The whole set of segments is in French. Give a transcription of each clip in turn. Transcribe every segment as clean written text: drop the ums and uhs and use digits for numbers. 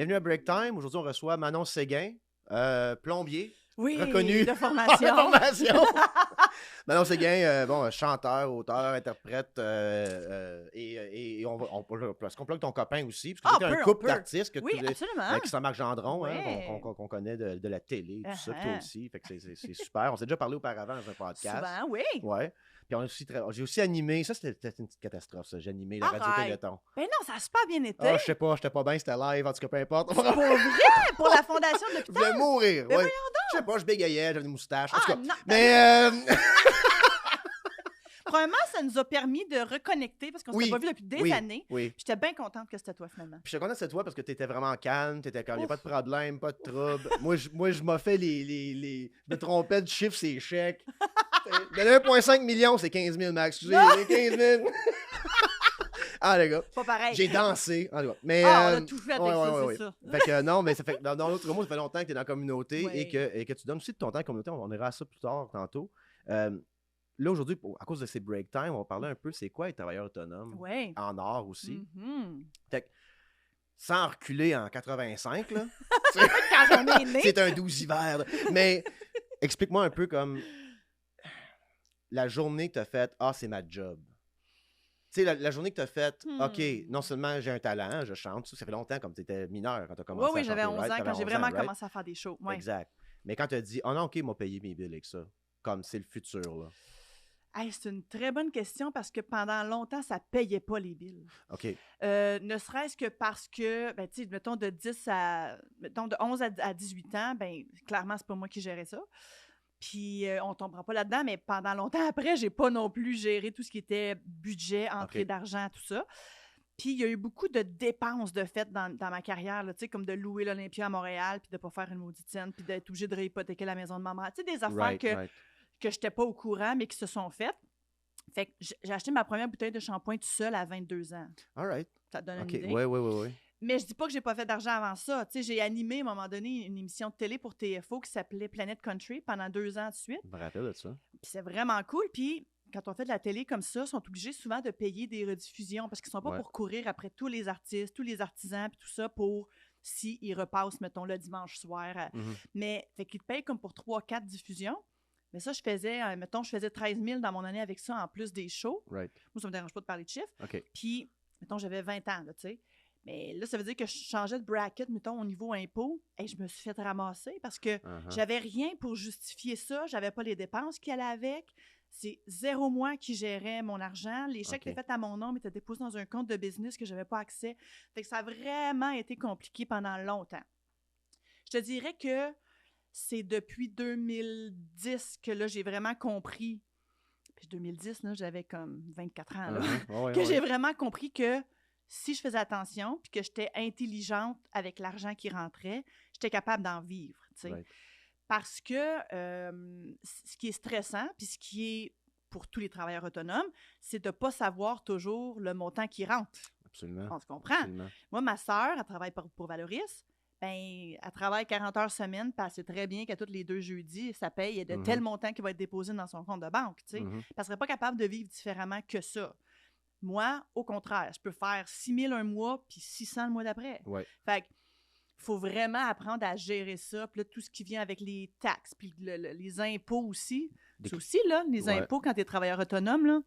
Bienvenue à Break Time. Aujourd'hui, on reçoit Manon Séguin, plombier. Oui, reconnu de formation. Manon Séguin, chanteur, auteur, interprète, et est-ce qu'on plug ton copain aussi? Parce que tu es un couple d'artistes absolument. avec Saint-Marc Gendron, Ouais. qu'on connaît de la télé, tout ça, toi aussi. Fait que c'est super. On s'est déjà parlé auparavant dans un podcast. Souvent, oui. Ouais. Puis j'ai aussi animé, ça c'était une petite catastrophe, ça. J'ai animé la radio Téléthon. Ben non, ça a super bien été. Ah, je sais pas, j'étais pas bien, c'était live, en tout cas, peu importe. Pour vrai? Pour la fondation de l'hôpital? Je voulais mourir, Mais ouais. voyons donc! Je sais pas, je bégayais, j'avais des moustaches. En tout cas, non. mais. Premièrement, ça nous a permis de reconnecter parce qu'on s'était pas vu depuis des années. Oui. J'étais bien contente que c'était toi, finalement. Puis j'étais contente que c'était toi parce que t'étais vraiment calme, t'étais comme, il n'y a pas de problème, pas de trouble. moi, je m'en fais je me trompais de chiffre, c'est chèques. De 1,5 million, c'est 15 000, Max. Excusez, c'est 15 000. Ah, les gars. Pas pareil. J'ai dansé. En tout cas. Mais, on a tout fait avec ça, c'est ça. Fait que non, mais ça fait, dans l'autre mot, ça fait longtemps que tu es dans la communauté et que tu donnes aussi de ton temps à la communauté. On ira à ça plus tard, tantôt. Là, aujourd'hui, à cause de ces break time, on va parler un peu, c'est quoi être travailleur autonome en art aussi. Fait que, sans reculer en 85, là. Quand j'en ai né. C'est un 12 hiver. Là. Mais explique-moi un peu comme la journée que tu as faite, c'est ma job. Tu sais, la journée que tu as faite, OK, non seulement j'ai un talent, je chante, ça fait longtemps, comme tu étais mineur quand tu as commencé à chanter. Oui, j'avais 11 ans quand j'ai vraiment commencé à faire des shows. Ouais. Exact. Mais quand tu as dit, non, OK, ils m'ont payé mes billes avec ça, comme c'est le futur, là. Hey, c'est une très bonne question parce que pendant longtemps, ça ne payait pas les billes. OK. Ne serait-ce que parce que, tu sais, mettons de 11 à 18 ans, clairement, c'est pas moi qui gérais ça. Puis, on ne tombera pas là-dedans, mais pendant longtemps après, j'ai pas non plus géré tout ce qui était budget, entrée d'argent, tout ça. Puis, il y a eu beaucoup de dépenses de fait dans ma carrière, tu sais, comme de louer l'Olympia à Montréal, puis de ne pas faire une maudite scène, puis d'être obligé de réhypothéquer la maison de maman. Tu sais, des affaires que je n'étais pas au courant, mais qui se sont faites. Fait que j'ai acheté ma première bouteille de shampoing tout seul à 22 ans. All right. Ça te donne une idée? Oui. Mais je dis pas que j'ai pas fait d'argent avant ça. Tu sais, j'ai animé à un moment donné une émission de télé pour TFO qui s'appelait Planet Country pendant 2 ans de suite. Je me rappelle de ça. Puis c'est vraiment cool. Puis quand on fait de la télé comme ça, ils sont obligés souvent de payer des rediffusions parce qu'ils sont pas pour courir après tous les artistes, tous les artisans, puis tout ça pour s'ils repassent, mettons, le dimanche soir. Mais fait qu'ils te payent comme pour 3-4 diffusions. Mais ça, je faisais 13 000 dans mon année avec ça, en plus des shows. Right. Moi, ça me dérange pas de parler de chiffres. OK. Puis, mettons, j'avais 20 ans, là, tu sais. Mais là, ça veut dire que je changeais de bracket, mettons, au niveau impôt, et je me suis fait ramasser parce que j'avais rien pour justifier ça. J'avais pas les dépenses qui allaient avec. C'est 0 mois qui gérait mon argent. Les chèques étaient faits à mon nom, mais étaient déposés dans un compte de business que j'avais pas accès. Fait que ça a vraiment été compliqué pendant longtemps. Je te dirais que c'est depuis 2010 que là, j'ai vraiment compris. Puis 2010, là, j'avais comme 24 ans, là, que j'ai vraiment compris que si je faisais attention puis que j'étais intelligente avec l'argent qui rentrait, j'étais capable d'en vivre, tu sais. Parce que ce qui est stressant, puis ce qui est pour tous les travailleurs autonomes, c'est de ne pas savoir toujours le montant qui rentre. Absolument. On se comprend. Absolument. Moi, ma sœur, elle travaille pour Valoris. Elle travaille 40 heures semaine, puis elle sait très bien qu'à tous les 2 jeudis, ça paye, il y a de tel montant qui va être déposé dans son compte de banque, tu sais. Elle ne serait pas capable de vivre différemment que ça. Moi, au contraire, je peux faire 6 000 un mois, puis 600 le mois d'après. Fait qu'il faut vraiment apprendre à gérer ça. Puis là, tout ce qui vient avec les taxes, puis les impôts aussi. C'est aussi, là, les impôts, quand tu es travailleur autonome, là,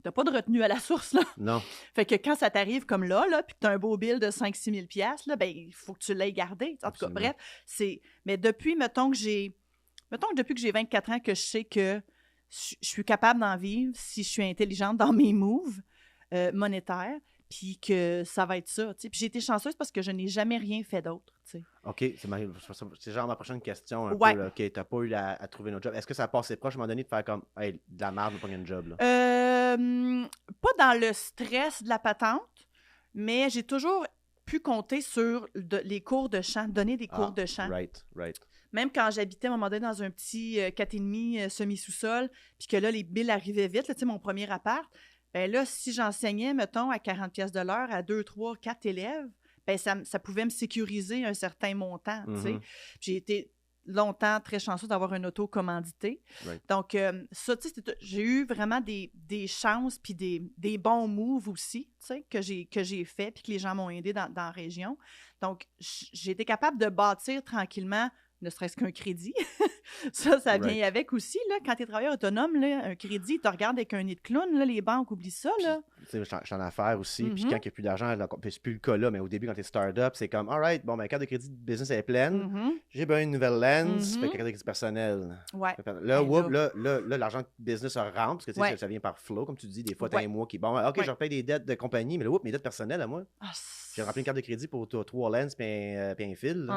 t'as pas de retenue à la source, là. Non. Fait que quand ça t'arrive comme là, puis que t'as un beau bill de 5-6 000 $, là, il faut que tu l'aies gardé. En tout cas, bref, c'est... Mais depuis, mettons que depuis que j'ai 24 ans, que je sais que je suis capable d'en vivre si je suis intelligente dans mes moves monétaires, puis que ça va être ça, tu sais. Puis j'ai été chanceuse parce que je n'ai jamais rien fait d'autre, tu sais. OK, c'est genre ma prochaine question, un peu, là. OK, t'as pas eu à trouver un autre job. Est-ce que ça a passé proche à un moment donné de faire comme, hey, de la merde, je vais pas gagner un job, là? Pas dans le stress de la patente, mais j'ai toujours pu compter sur les cours de chant, donner des cours de chant. Right. Même quand j'habitais à un moment donné dans un petit 4,5 semi-sous-sol, puis que là, les billes arrivaient vite, tu sais, mon premier appart, ben là, si j'enseignais, mettons, à 40 $ de l'heure à 2, 3, 4 élèves, ben ça pouvait me sécuriser un certain montant, tu sais. J'ai été longtemps très chanceux d'avoir une auto commanditée. Right. Donc, ça, tu sais, j'ai eu vraiment des chances puis des bons moves aussi, tu sais, que j'ai fait puis que les gens m'ont aidé dans la région. Donc, j'ai été capable de bâtir tranquillement, ne serait-ce qu'un crédit. Ça vient avec aussi, là, quand tu es travailleur autonome, là, un crédit, tu te regardes avec un nid de clown, là, les banques oublient ça, là. Je suis en affaires aussi, puis quand il n'y a plus d'argent, c'est plus le cas là, mais au début, quand tu es start-up, c'est comme, all right, bon, ma carte de crédit de business est pleine, j'ai besoin d'une nouvelle lens, fait que carte de crédit personnelle. Ouais. Là, l'argent de business rentre, parce que ça vient par flow, comme tu dis, des fois, tu as un mois qui, bon, OK, je repaye des dettes de compagnie, mais là, mes dettes personnelles à moi. J'ai rempli une carte de crédit pour 3 lens puis un fil.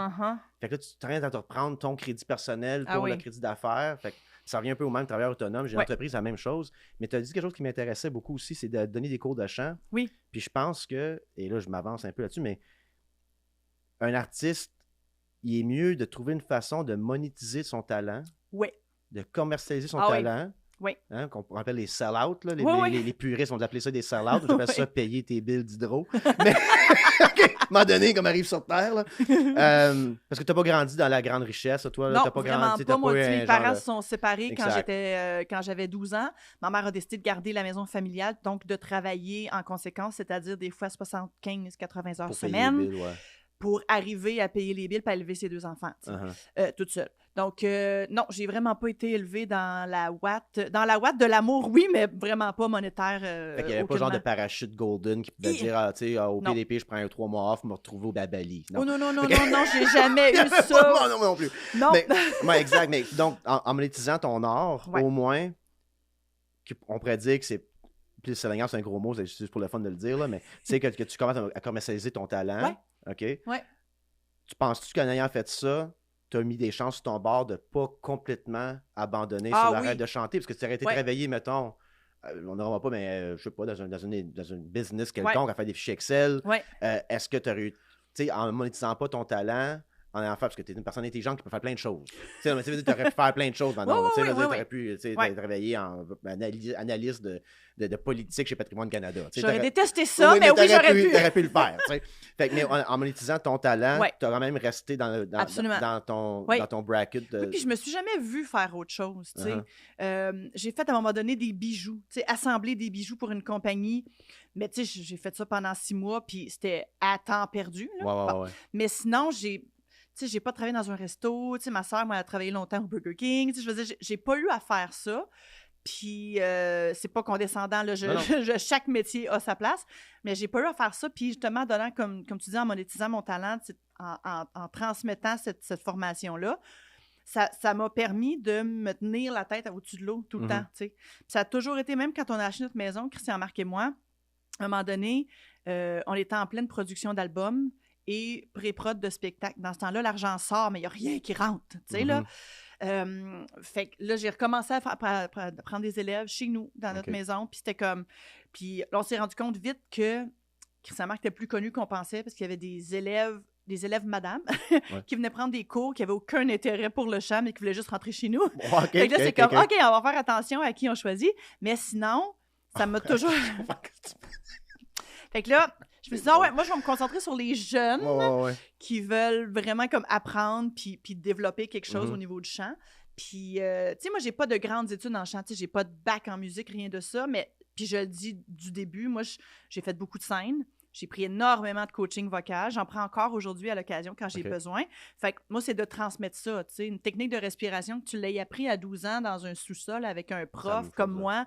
Fait que là, tu traînes à te reprendre ton crédit personnel pour le crédit d'affaires. Fait que ça revient un peu au même travailleur autonome. J'ai une entreprise, la même chose. Mais tu as dit quelque chose qui m'intéressait beaucoup aussi, c'est de donner des cours de chant. Oui. Puis je pense que, et là, je m'avance un peu là-dessus, mais un artiste, il est mieux de trouver une façon de monétiser son talent. Oui. De commercialiser son talent. Oui. Hein, qu'on appelle les sell-out. Les puristes vont appeler ça des sell-out. J'appelle ça payer tes billes d'hydro. Mais à un moment donné, comme arrive sur Terre. Là. Parce que tu n'as pas grandi dans la grande richesse, toi. Là, non, t'as pas vraiment grandi, pas. Moi, mes parents se sont séparés quand j'avais 12 ans. Ma mère a décidé de garder la maison familiale, donc de travailler en conséquence, c'est-à-dire des fois 75-80 heures semaine. Pour arriver à payer les billes et à élever ses 2 enfants, toute seule. Donc, non, j'ai vraiment pas été élevée dans la ouate de l'amour, oui, mais vraiment pas monétaire. Fait qu'il n'y avait pas genre de parachute golden qui pouvait dire, tu sais, au PDP, je prends 3 mois off pour me retrouver au Babali. Non, non, j'ai jamais eu ça. Non plus. Non. Mais, exact. Mais donc, en monétisant ton art, au moins, on pourrait dire que c'est. Puis c'est un gros mot, c'est juste pour le fun de le dire, là, mais tu sais que tu commences à commercialiser ton talent. Ouais. OK? Ouais. Tu penses-tu qu'en ayant fait ça, tu as mis des chances sur ton bord de ne pas complètement abandonner sur l'arrêt de chanter? Parce que tu aurais été travaillé, mettons, on n'aura pas, mais je sais pas, dans une business quelconque, à faire des fichiers Excel. Est-ce que tu aurais eu, tu sais, en monétisant pas ton talent, en ayant fait, parce que tu es une personne intelligente qui peut faire plein de choses. Tu aurais pu faire plein de choses maintenant. Tu aurais pu travailler en analyste de politique chez Patrimoine Canada. J'aurais détesté ça, mais oui, j'aurais pu. Tu aurais pu le faire. Fait que, mais en monétisant ton talent, tu as quand même resté dans ton bracket. Oui, puis je me suis jamais vue faire autre chose. J'ai fait à un moment donné des bijoux, assembler des bijoux pour une compagnie. Mais tu sais, j'ai fait ça pendant 6 mois, puis c'était à temps perdu. Là. Mais sinon, j'ai pas travaillé dans un resto. Ma soeur, moi, elle a travaillé longtemps au Burger King. Je veux dire, j'ai pas eu à faire ça. Puis, c'est pas condescendant. Là, chaque métier a sa place. Mais j'ai pas eu à faire ça. Puis, justement, donnant, comme tu dis, en monétisant mon talent, en transmettant cette formation-là, ça m'a permis de me tenir la tête au-dessus de l'eau tout le temps. Puis ça a toujours été, même quand on a acheté notre maison, Christian-Marc et moi, à un moment donné, on était en pleine production d'albums et pré-prod de spectacle. Dans ce temps-là, l'argent sort, mais il n'y a rien qui rentre, tu sais, là. Fait que là, j'ai recommencé à prendre des élèves chez nous, dans notre maison, puis c'était comme... Puis là, on s'est rendu compte vite que Christian-Marc était plus connu qu'on pensait, parce qu'il y avait des élèves madame, qui venaient prendre des cours, qui n'avaient aucun intérêt pour le chant, mais qui voulaient juste rentrer chez nous. Fait que là, c'est comme, OK, on va faire attention à qui on choisit, mais sinon, ça m'a toujours... Fait que là, je me suis dit, moi, je vais me concentrer sur les jeunes qui veulent vraiment comme apprendre puis développer quelque chose au niveau du chant. Puis, tu sais, moi, j'ai pas de grandes études en chant. Tu sais, j'ai pas de bac en musique, rien de ça. Mais, puis je le dis du début, moi, j'ai fait beaucoup de scènes. J'ai pris énormément de coaching vocal. J'en prends encore aujourd'hui à l'occasion quand j'ai besoin. Fait que moi, c'est de transmettre ça. Tu sais, une technique de respiration que tu l'aies appris à 12 ans dans un sous-sol avec un prof comme moi.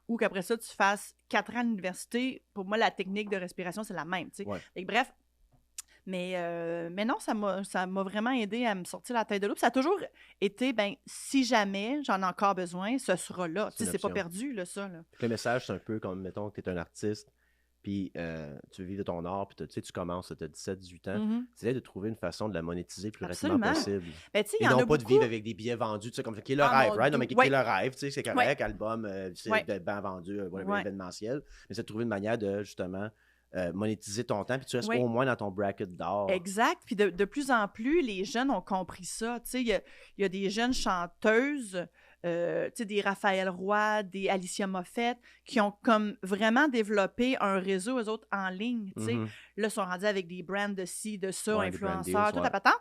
Ou qu'après ça, tu fasses 4 ans à l'université. Pour moi, la technique de respiration, c'est la même. Et bref, mais non, ça m'a vraiment aidé à me sortir la tête de l'eau. Puis ça a toujours été, si jamais j'en ai encore besoin, ce sera là. C'est pas perdu, là, ça. Là. Le message, c'est un peu comme, mettons, que tu es un artiste, puis tu veux vivre de ton art, puis tu commences, tu as 17-18 ans, c'est de trouver une façon de la monétiser le plus rapidement possible. Et non pas de vivre avec des billets vendus, comme qui est le rêve, right? Non, mais qui est le rêve, c'est correct, album, c'est bien vendu, événementiel, mais c'est de trouver une manière de, justement, monétiser ton temps, puis tu restes au moins dans ton bracket d'or. Exact, puis de plus en plus, les jeunes ont compris ça. Tu sais, il y a des jeunes chanteuses, des Raphaël Roy, des Alicia Moffett, qui ont comme vraiment développé un réseau, eux autres, en ligne. Là, ils sont rendus avec des brands de ci, de ça, influenceurs, tout à patente.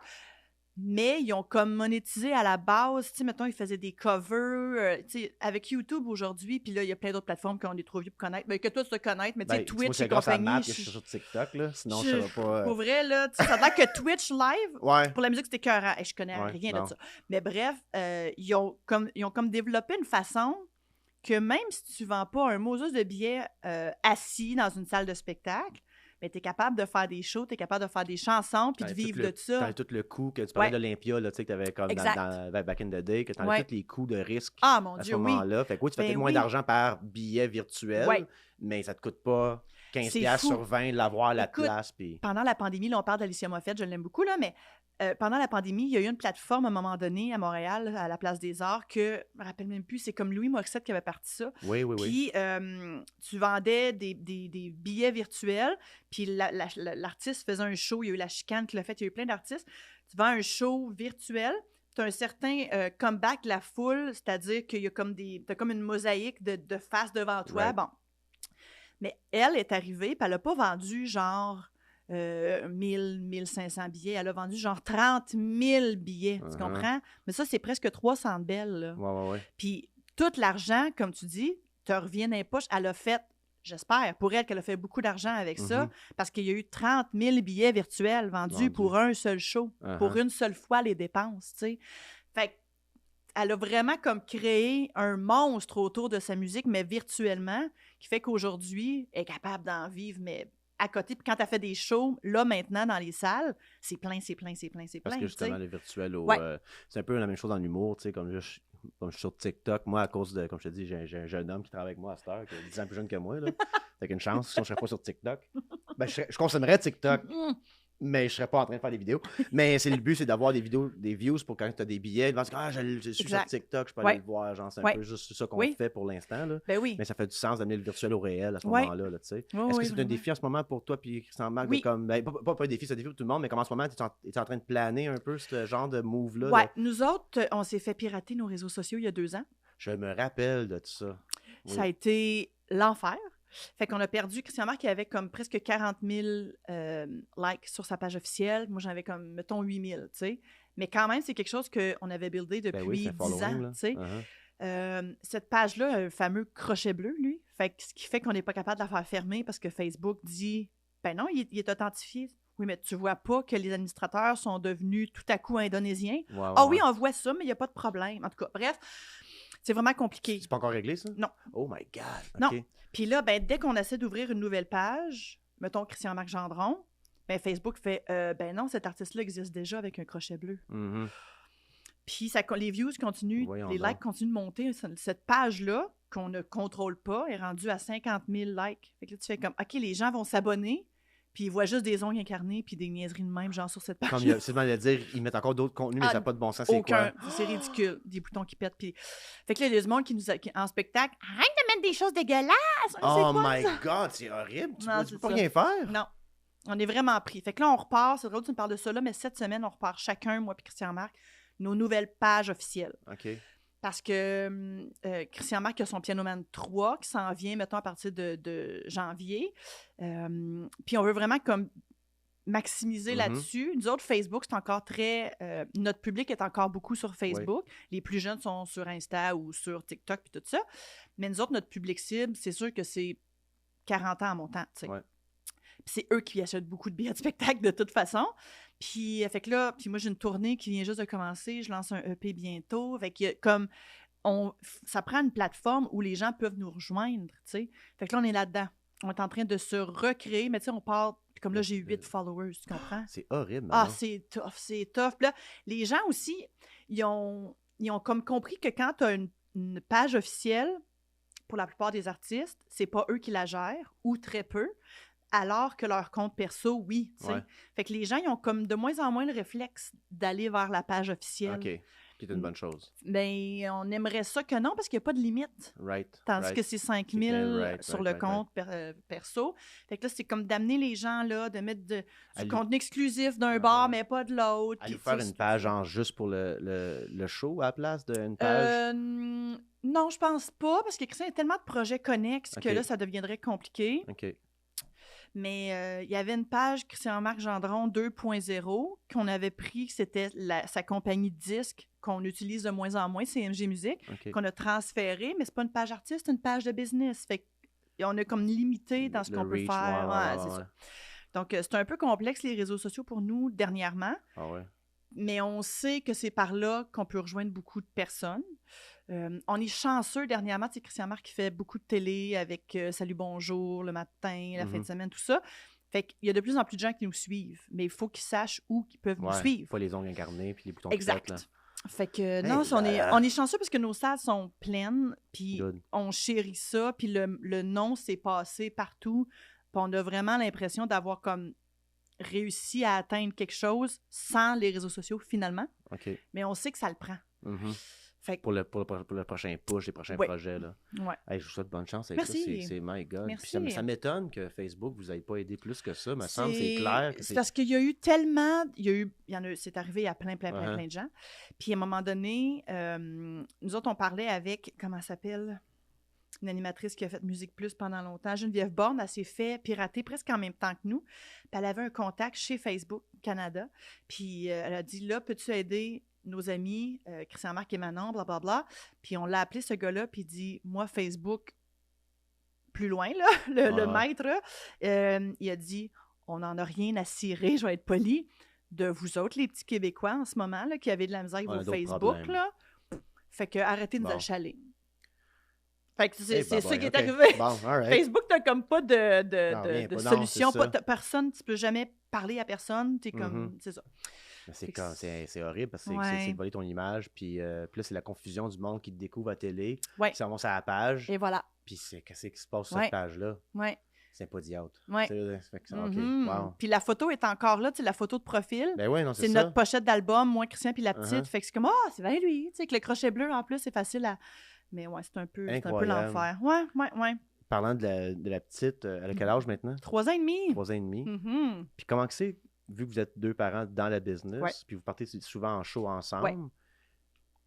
Mais ils ont comme monétisé à la base. Tu sais, mettons, ils faisaient des covers. Tu sais, avec YouTube aujourd'hui, puis là, il y a plein d'autres plateformes qu'on est trop vieux pour connaître. Ben, que toi, tu te connaître, mais tu sais, Twitch et compagnie. Moi, c'est grâce à Matt que je suis sur TikTok, là. Sinon, je ne serais pas... Pour vrai, là, ça a l'air que Twitch live, pour la musique, c'était écœurant. Je connais rien de ça. Mais bref, ils ont comme développé une façon que même si tu ne vends pas un Moses de billets assis dans une salle de spectacle, mais tu es capable de faire des shows, tu es capable de faire des chansons puis de vivre de ça. Tu as tout le coût que tu parlais d'Olympia, tu sais, que tu avais comme dans Back in the Day, que tu as tous les coûts de risque à ce moment-là. Fait que tu fais peut-être moins d'argent par billet virtuel, mais ça te coûte pas 15$ sur 20 l'avoir la place. Puis... Pendant la pandémie, là, on parle d'Alicia Moffett, je l'aime beaucoup, là, mais pendant la pandémie, il y a eu une plateforme à un moment donné à Montréal, à la Place des Arts, que je me rappelle même plus, c'est comme Louis Morissette qui avait parti ça. Oui. Puis tu vendais des billets virtuels, puis l'artiste faisait un show, il y a eu la chicane qui l'a fait, il y a eu plein d'artistes. Tu vends un show virtuel, tu as un certain comeback de la foule, c'est-à-dire qu'il y a comme t'as comme une mosaïque de faces devant toi. Bon. Mais elle est arrivée, puis elle n'a pas vendu genre 1500 billets. Elle a vendu genre 30 000 billets, tu comprends? Mais ça, c'est presque 300 belles. Là. Ouais. Puis tout l'argent, comme tu dis, te revient dans les poches. Elle a fait, j'espère, pour elle, qu'elle a fait beaucoup d'argent avec ça, parce qu'il y a eu 30 000 billets virtuels vendus pour un seul show, pour une seule fois les dépenses, tu sais. Fait elle a vraiment comme créé un monstre autour de sa musique, mais virtuellement, qui fait qu'aujourd'hui, elle est capable d'en vivre, mais à côté. Puis quand tu as fait des shows, là, maintenant, dans les salles, c'est plein. Parce que justement, le virtuel, c'est un peu la même chose dans l'humour, tu sais, comme je suis sur TikTok, moi, à cause de, comme je te dis, j'ai un jeune homme qui travaille avec moi à cette heure, qui est 10 ans plus jeune que moi, là. Fait qu'une chance, sinon je serais pas sur TikTok. Ben, je consommerais TikTok, mais je serais pas en train de faire des vidéos. Mais le but, c'est d'avoir des views pour quand tu as des billets. Je suis sur TikTok, je peux aller le voir. Genre, c'est un peu juste ça qu'on fait pour l'instant. Là. Ben oui. Mais ça fait du sens d'amener le virtuel au réel à ce moment-là. Là, est-ce que c'est un défi en ce moment pour toi puis Christian Marc? Comme, pas un défi, c'est un défi pour tout le monde, mais comme en ce moment, tu es en train de planer un peu ce genre de move-là? Oui, nous autres, on s'est fait pirater nos réseaux sociaux il y a 2 ans. Je me rappelle de tout ça. Oui. Ça a été l'enfer. Fait qu'on a perdu. Christian Marc, il avait comme presque 40 000 likes sur sa page officielle. Moi, j'en avais comme, mettons, 8 000, tu sais. Mais quand même, c'est quelque chose qu'on avait buildé depuis 10 ans, tu sais. Cette page-là a un fameux crochet bleu, lui. Fait que, ce qui fait qu'on n'est pas capable de la faire fermer parce que Facebook dit, ben non, il est authentifié. Oui, mais tu vois pas que les administrateurs sont devenus tout à coup indonésiens. Oui, on voit ça, mais il n'y a pas de problème. En tout cas, bref, c'est vraiment compliqué. C'est pas encore réglé, ça? Non. Oh my God! Non. Puis là, ben, dès qu'on essaie d'ouvrir une nouvelle page, mettons Christian-Marc Gendron, ben, Facebook fait ben non, cet artiste-là existe déjà avec un crochet bleu. Puis les views continuent, les likes continuent de monter. Cette page-là, qu'on ne contrôle pas, est rendue à 50 000 likes. Fait que là, tu fais comme, OK, les gens vont s'abonner, puis ils voient juste des ongles incarnés puis des niaiseries de même, genre sur cette page. Comme c'est mal de dire, ils mettent encore d'autres contenus, mais ça n'a pas de bon sens. C'est ridicule. Des boutons qui pètent. Puis... Fait que là, il y a des gens qui en spectacle, arrête de mettre des choses dégueulasses! Oh my God, c'est horrible! Tu peux pas rien faire? Non. On est vraiment pris. Fait que là, on repart. C'est drôle que tu me parles de ça, là, mais cette semaine, on repart chacun, moi et Christian Marc, nos nouvelles pages officielles. OK. Parce que Christian Marc a son Pianoman 3 qui s'en vient, mettons, à partir de janvier. Puis on veut vraiment comme maximiser là-dessus. Nous autres, Facebook, c'est encore très... notre public est encore beaucoup sur Facebook. Oui. Les plus jeunes sont sur Insta ou sur TikTok puis tout ça. Mais nous autres, notre public cible, c'est sûr que c'est 40 ans en montant, tu sais. Ouais. Puis c'est eux qui achètent beaucoup de billets de spectacle de toute façon. Puis, fait que là, moi, j'ai une tournée qui vient juste de commencer. Je lance un EP bientôt. Fait que comme ça prend une plateforme où les gens peuvent nous rejoindre, tu sais. Fait que là, on est là-dedans. On est en train de se recréer. Mais tu sais, on part... Comme là, j'ai 8 followers, tu comprends? C'est horrible. Ah, c'est tough. Puis là, les gens aussi, ils ont comme compris que quand tu as une page officielle, pour la plupart des artistes, c'est pas eux qui la gèrent, ou très peu, alors que leur compte perso, oui. Ouais. Fait que les gens, ils ont comme de moins en moins le réflexe d'aller vers la page officielle. OK. C'est une bonne chose. Bien, on aimerait ça que non, parce qu'il n'y a pas de limite. Tandis que c'est 5 000 sur le compte perso. Fait que là, c'est comme d'amener les gens là, de mettre du contenu exclusif d'un bar, mais pas de l'autre. Aller faire une page juste pour le show à la place d'une page? Non, je pense pas, parce que Christian, il y a tellement de projets connexes que là, ça deviendrait compliqué. OK. Mais il y avait une page Christian-Marc Gendron 2.0 qu'on avait pris, que c'était sa compagnie de disques qu'on utilise de moins en moins, CMG Musique, qu'on a transféré, mais c'est pas une page artiste, c'est une page de business. Fait qu'on a comme limité dans ce qu'on peut faire. C'est ça. Donc, c'est un peu complexe, les réseaux sociaux, pour nous, dernièrement. Ah ouais. Mais on sait que c'est par là qu'on peut rejoindre beaucoup de personnes. On est chanceux dernièrement. C'est Christian Marc qui fait beaucoup de télé avec Salut Bonjour, le matin, la fin de semaine, tout ça. Fait qu'il y a de plus en plus de gens qui nous suivent. Mais il faut qu'ils sachent où ils peuvent nous suivre. Pas les ongles incarnés puis les boutons exact. Là. Fait que non, on est chanceux parce que nos salles sont pleines. Puis on chérit ça. Puis le nom s'est passé partout. Puis on a vraiment l'impression d'avoir comme réussi à atteindre quelque chose sans les réseaux sociaux, finalement. Mais on sait que ça le prend. Fait que... pour le prochain push, les prochains projets. Là. Hey, je vous souhaite bonne chance avec ça. C'est my God. Puis ça m'étonne que Facebook vous ait pas aidé plus que ça. Me semble c'est clair. C'est parce qu'il y a eu tellement... c'est arrivé à plein de gens. Puis à un moment donné, nous autres, on parlait avec... Comment elle s'appelle? Une animatrice qui a fait Musique Plus pendant longtemps. Geneviève Borne, elle s'est fait pirater presque en même temps que nous. Puis elle avait un contact chez Facebook Canada. Puis elle a dit, là, peux-tu aider nos amis, Christian Marc et Manon, blablabla. Puis on l'a appelé, ce gars-là, puis il dit, moi, Facebook, plus loin, là, le maître, il a dit, on n'en a rien à cirer, je vais être poli, de vous autres, les petits Québécois, en ce moment, là, qui avez de la misère avec vos Facebook, là. Fait que arrêtez de nous achaler. Fait que c'est ça qui est arrivé. Bon, Facebook, t'as comme pas de solution. Personne, tu peux jamais parler à personne. T'es comme, c'est ça. C'est horrible parce que c'est de voler ton image. Puis là, c'est la confusion du monde qui te découvre à télé. Qui s'en vont sur la page. Et voilà. Puis qu'est-ce qui se passe sur cette page-là? C'est pas d'out. Puis la photo est encore là, la photo de profil. Ben ouais, non, c'est notre pochette d'album, moi, Christian, puis la petite. Fait que c'est comme, c'est bien lui. Tu sais, que le crochet bleu, en plus, c'est facile à... Mais ouais, c'est un peu l'enfer. Ouais. Parlant de la petite, elle a quel âge maintenant? 3 ans et demi. 3 ans et demi. Puis comment que c'est, vu que vous êtes 2 parents dans la business, puis vous partez souvent en show ensemble,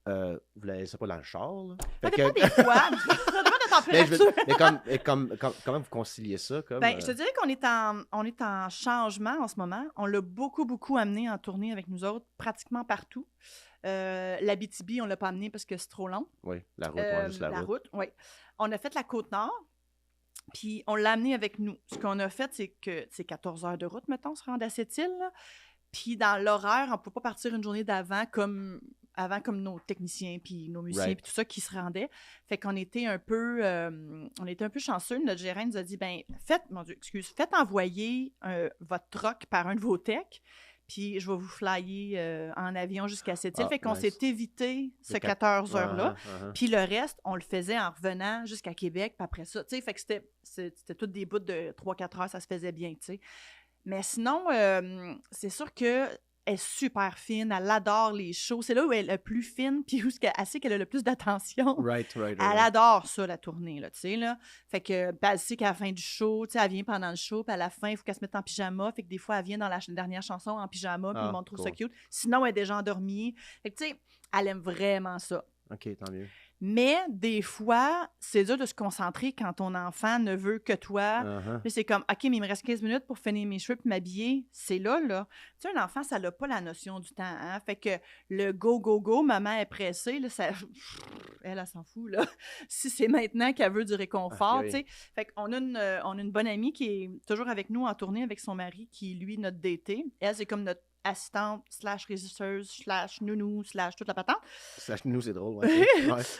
vous la laissez pas dans le char, là? Ça dépend des fois. Ça dépend de la température. Comment vous conciliez ça? Je te dirais qu'on est en changement en ce moment. On l'a beaucoup amené en tournée avec nous autres, pratiquement partout. L'Abitibi, on ne l'a pas amené parce que c'est trop long. Oui, la route, juste la route. Oui. On a fait la Côte-Nord, puis on l'a amené avec nous. Ce qu'on a fait, c'est que c'est 14 heures de route, mettons, se rendre à cette île. Puis dans l'horaire, on ne peut pas partir une journée d'avant comme nos techniciens, puis nos musiciens, puis tout ça qui se rendaient. Fait qu'on était un peu chanceux. Notre gérant nous a dit, faites envoyer votre truck par un de vos techs. Puis je vais vous flyer en avion jusqu'à cette île. Fait qu'on s'est évité ce 14 heures-là. Puis le reste, on le faisait en revenant jusqu'à Québec. Puis après ça, tu sais, fait que c'était toutes des bouts de 3-4 heures, ça se faisait bien, tu sais. Mais sinon, c'est sûr que elle est super fine, elle adore les shows. C'est là où elle est le plus fine, puis où elle sait qu'elle a le plus d'attention. Elle adore ça, la tournée, là, tu sais, là. Fait que, elle sait qu'à la fin du show, tu sais, elle vient pendant le show, puis à la fin, il faut qu'elle se mette en pyjama. Fait que des fois, elle vient dans la dernière chanson en pyjama, puis le monde trouve ça cute. Sinon, elle est déjà endormie. Fait que, tu sais, elle aime vraiment ça. OK, tant mieux. Mais des fois, c'est dur de se concentrer quand ton enfant ne veut que toi. Puis c'est comme, OK, mais il me reste 15 minutes pour finir mes cheveux et m'habiller. C'est là. Tu sais, un enfant, ça n'a pas la notion du temps. Hein? Fait que le go, maman est pressée, là, elle s'en fout. Là. Si c'est maintenant qu'elle veut du réconfort, tu sais. Fait qu'on a une bonne amie qui est toujours avec nous en tournée avec son mari, qui est, lui, notre DT. Elle, c'est comme notre assistante / régisseuse / nounou / toute la patente. / nounou, c'est drôle, ouais.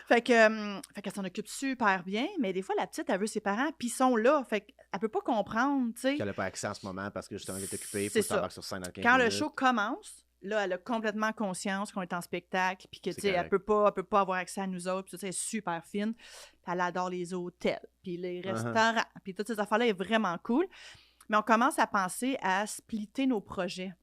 Fait qu'elle s'en occupe super bien, mais des fois, la petite, elle veut ses parents, puis ils sont là. Fait qu'elle peut pas comprendre, tu sais. Qu'elle n'a pas accès en ce moment parce que justement, elle est occupée, il faut s'en sur scène dans 15 Quand minutes. le show commence, là, elle a complètement conscience qu'on est en spectacle, puis que, tu sais, elle peut pas avoir accès à nous autres, puis elle est super fine. Puis elle adore les hôtels, puis les restaurants, puis toutes ces affaires-là, est vraiment cool. Mais on commence à penser à splitter nos projets.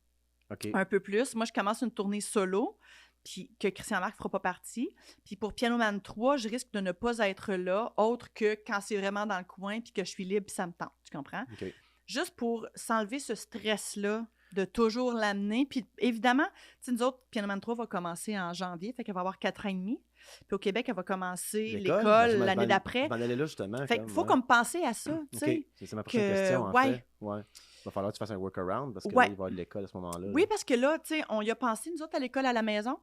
Un peu plus. Moi, je commence une tournée solo, puis que Christian Marc ne fera pas partie. Puis pour Piano Man 3, je risque de ne pas être là, autre que quand c'est vraiment dans le coin, puis que je suis libre, puis ça me tente. Tu comprends? Juste pour s'enlever ce stress-là, de toujours l'amener. Puis évidemment, tu sais, nous autres, Piano Man 3 va commencer en janvier, fait qu'elle va avoir 4 ans et demi. Puis au Québec, elle va commencer l'école l'année d'après. Je m'en allais là, justement. Fait qu'il faut comme penser à ça, tu sais. C'est ma prochaine question, en fait. Ouais. Il va falloir que tu fasses un workaround parce qu'il va y avoir de l'école à ce moment-là. Oui, parce que là, tu sais, on y a pensé, nous autres, à l'école à la maison.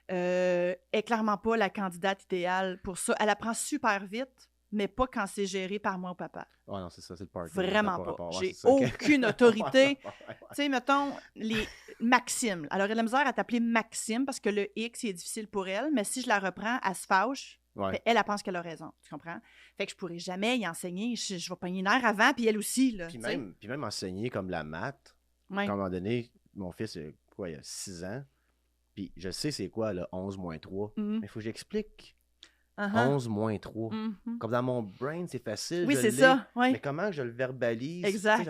Elle n'est clairement pas la candidate idéale pour ça. Elle apprend super vite, mais pas quand c'est géré par moi ou papa. Ah non, c'est ça, c'est le party. Vraiment pas. J'ai aucune autorité. Tu sais, mettons, Maxime. Alors, elle a la misère à t'appeler Maxime parce que le X, c'est difficile pour elle, mais si je la reprends, elle se fâche. Elle pense qu'elle a raison, tu comprends? Fait que je pourrais jamais y enseigner. Je vais pogner une heure avant, puis elle aussi. Là, puis même enseigner comme la maths. À un moment donné, mon fils, il a 6 ans. Puis je sais c'est quoi, le 11 moins 3. Mais il faut que j'explique. 11 moins 3. Comme dans mon brain, c'est facile. Oui, c'est ça. Mais comment je le verbalise? Exact.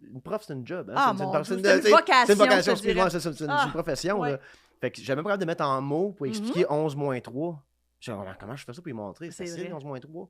Une prof, c'est une job. Hein? C'est une vocation. C'est une vocation, c'est une profession. Là. Fait que j'avais même pas capable de mettre en mots pour expliquer 11 moins 3. Je me disais, comment je fais ça pour lui montrer? C'est facile, 11 moins 3.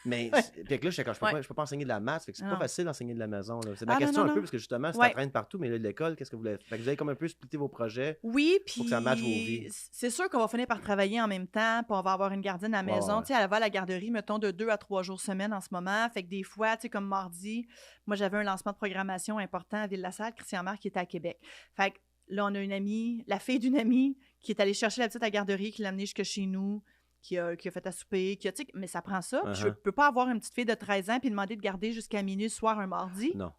Mais puis là, je peux pas enseigner de la maths. Fait que c'est pas facile d'enseigner de la maison. Là. C'est ma question un peu, parce que justement, c'est en train de partout, mais là, l'école, qu'est-ce que vous voulez? Fait que vous avez comme un peu splitté vos projets. Oui, puis pour que ça matche vos vies. C'est sûr qu'on va finir par travailler en même temps, puis on va avoir une gardienne à la maison. Tu sais, elle va à la garderie, mettons, de 2 à 3 jours semaine en ce moment. Fait que des fois, tu sais, comme mardi, moi, j'avais un lancement de programmation important à Ville-la-Salle, Christian Marc, qui était à Québec. Fait que là, on a une amie, la fille d'une amie, qui est allée chercher la petite à la garderie, qui l'a amenée jusque chez nous. Qui a fait à souper, mais ça prend ça. Je peux pas avoir une petite fille de 13 ans puis demander de garder jusqu'à minuit le soir un mardi. Non.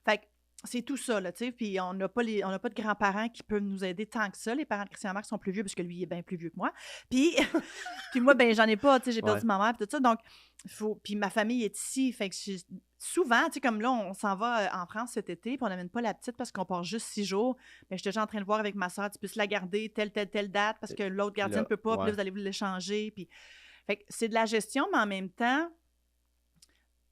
Fait que c'est tout ça, là, tu sais. Puis on n'a pas de grands-parents qui peuvent nous aider tant que ça. Les parents de Christian Marc sont plus vieux parce que lui, il est bien plus vieux que moi. Puis, puis moi, ben j'en ai pas, tu sais, j'ai perdu ma mère puis tout ça. Donc, puis ma famille est ici. Fait que souvent, tu sais, comme là, on s'en va en France cet été, puis on n'amène pas la petite parce qu'on part juste 6 jours. Mais j'étais déjà en train de voir avec ma soeur, tu peux la garder telle date parce que l'autre gardien ne peut pas, puis là, vous allez vous l'échanger. Puis... Fait que c'est de la gestion, mais en même temps,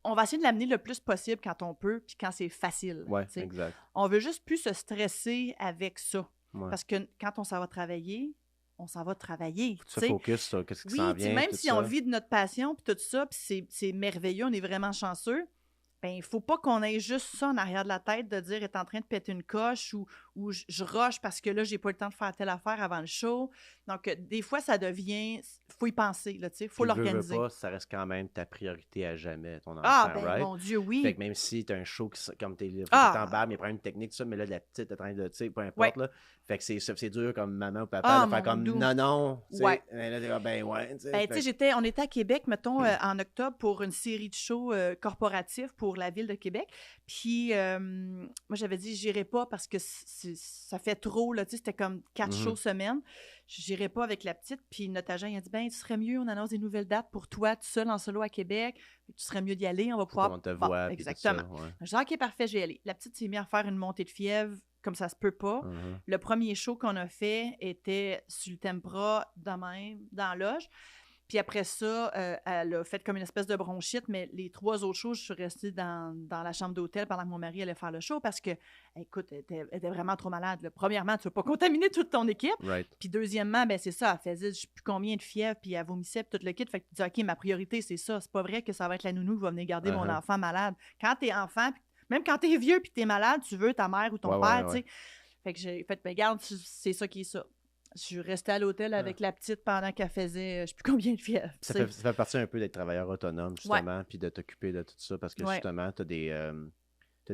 on va essayer de l'amener le plus possible quand on peut, puis quand c'est facile. Oui, exact. On veut juste plus se stresser avec ça. Parce que quand on s'en va travailler, on s'en va travailler. Faut que tu te focus sur ce qui s'en vient. Même si on vit de notre passion, puis tout ça, puis c'est merveilleux, on est vraiment chanceux, ben il faut pas qu'on ait juste ça en arrière de la tête de dire « est en train de péter une coche » ou « je rush parce que là, j'ai pas le temps de faire telle affaire avant le show ». Donc, des fois, ça devient... faut y penser, là, tu sais, faut l'organiser. Veux pas, ça reste quand même ta priorité à jamais, ton enfant, ben mon Dieu, oui. Fait que même si t'as un show comme t'es là, t'en barres, mais il prend une technique, tout ça, mais là, la petite est en train de, tu sais, peu importe, là. Fait que c'est dur comme maman ou papa de faire comme non, tu sais. Tu sais, on était à Québec, mettons, en octobre pour une série de shows corporatifs pour la ville de Québec. Puis, moi, j'avais dit, j'irai pas parce que ça fait trop, là, tu sais, c'était comme 4 shows semaine. J'irai pas avec la petite. Puis notre agent, il a dit, ben, tu serais mieux, on annonce des nouvelles dates pour toi, tout seul, en solo à Québec. Tu serais mieux d'y aller, on va pouvoir... On te voit, exactement. Ça, ouais. Je dis, OK, parfait, je vais y aller. La petite s'est mise à faire une montée de fièvre, comme ça se peut pas. Le premier show qu'on a fait était sur le Tempra, de même, dans la loge. Puis après ça, elle a fait comme une espèce de bronchite, mais les 3 autres shows, je suis restée dans la chambre d'hôtel pendant que mon mari allait faire le show parce que, écoute, elle était vraiment trop malade. Là. Premièrement, tu ne veux pas contaminer toute ton équipe. Right. Puis deuxièmement, ben c'est ça, elle faisait je ne sais plus combien de fièvre, puis elle vomissait, puis tout le kit. Fait que tu dis, OK, ma priorité, c'est ça. C'est pas vrai que ça va être la nounou qui va venir garder mon enfant malade. Quand tu es enfant, même quand tu es vieux puis tu es malade, tu veux ta mère ou ton père, tu sais. Fait que j'ai fait, ben regarde, c'est ça qui est ça. Je suis restée à l'hôtel avec la petite pendant qu'elle faisait je ne sais plus combien de fièvre. Ça fait partie un peu d'être travailleur autonome, justement, puis de t'occuper de tout ça, parce que justement, tu as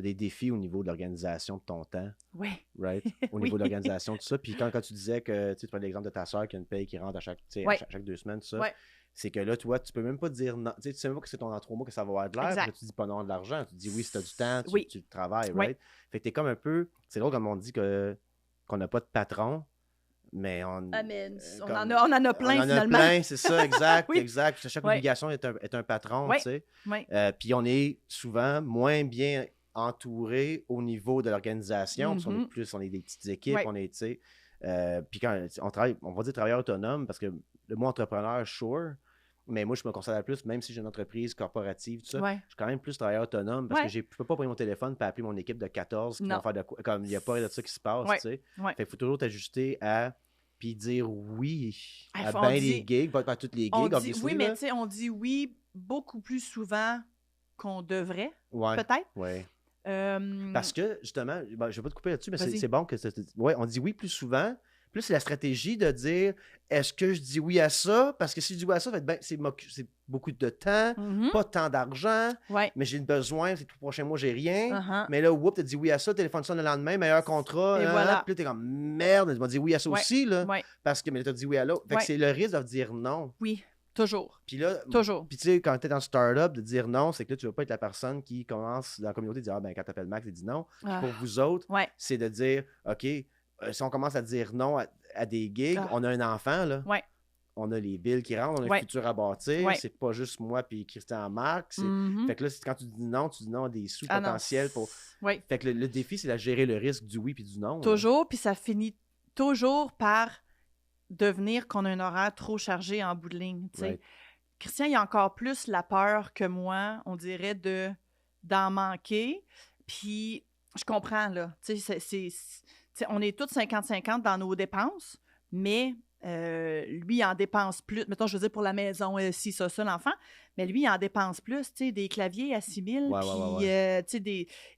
des défis au niveau de l'organisation de ton temps. Oui. Right? Au niveau de l'organisation, tout ça. Puis quand tu disais que tu prenais l'exemple de ta soeur qui a une paye qui rentre à chaque 2 semaines, tout ça. C'est que là, toi, tu peux même pas dire non. Tu sais même pas que c'est ton dans-3 mois que ça va avoir de l'air. Tu dis pas non de l'argent. Tu dis oui si tu as du temps, tu travailles, right? Fait que t'es comme un peu. C'est drôle comme on dit qu'on n'a pas de patron. Mais on en a plein, finalement. On en a plein, c'est ça, exact, exact. Chaque obligation est un patron, tu sais. Puis on est souvent moins bien entouré au niveau de l'organisation, parce qu'on est des petites équipes, on est, tu sais. Puis quand on travaille, on va dire travailleur autonome, parce que le mot entrepreneur, sure, mais moi, je me considère plus, même si j'ai une entreprise corporative, tout ça, je suis quand même plus travailleur autonome parce que je ne peux pas prendre mon téléphone et appeler mon équipe de 14 qui vont faire de quoi. Comme il n'y a pas de ça qui se passe, tu sais. Fait qu'il faut toujours t'ajuster à puis dire oui à bien les gigs, pas à toutes les gigs. Oui, mais tu sais, on dit oui beaucoup plus souvent qu'on devrait, peut-être. Oui. Parce que, justement, je ne vais pas te couper là-dessus, mais c'est bon que... on dit oui plus souvent. Puis là, c'est la stratégie de dire, est-ce que je dis oui à ça? Parce que si je dis oui à ça, c'est beaucoup de temps, pas tant d'argent, mais j'ai besoin, c'est tout le prochain mois, j'ai rien. Mais là, tu as dit oui à ça, téléphone sonne le lendemain, meilleur contrat. Et voilà. Puis là, t'es comme, merde, tu m'as dit oui à ça aussi, là. Parce que, mais là, t'as dit oui à l'autre. Fait que c'est le risque de dire non. Oui. Toujours. Puis là, toujours. Puis tu sais, quand tu es dans le start-up, de dire non, c'est que là, tu ne vas pas être la personne qui commence dans la communauté de dire, quand tu appelles Max, il dit non. Puis pour vous autres, c'est de dire, OK, si on commence à dire non à des gigs, on a un enfant, là. On a les billes qui rentrent, on a un futur à bâtir. C'est pas juste moi puis Christian Marc. Fait que là, quand tu dis non à des sous potentiels. Fait que le défi, c'est de gérer le risque du oui puis du non. Toujours, puis ça finit toujours par devenir qu'on a un horaire trop chargé en bout de ligne. Christian, il a encore plus la peur que moi, on dirait, d'en manquer. Puis, je comprends, là. On est tous 50-50 dans nos dépenses, mais lui, il en dépense plus. Mettons, je veux dire, pour la maison, si ça, l'enfant. Mais lui, il en dépense plus, des claviers à 6 000.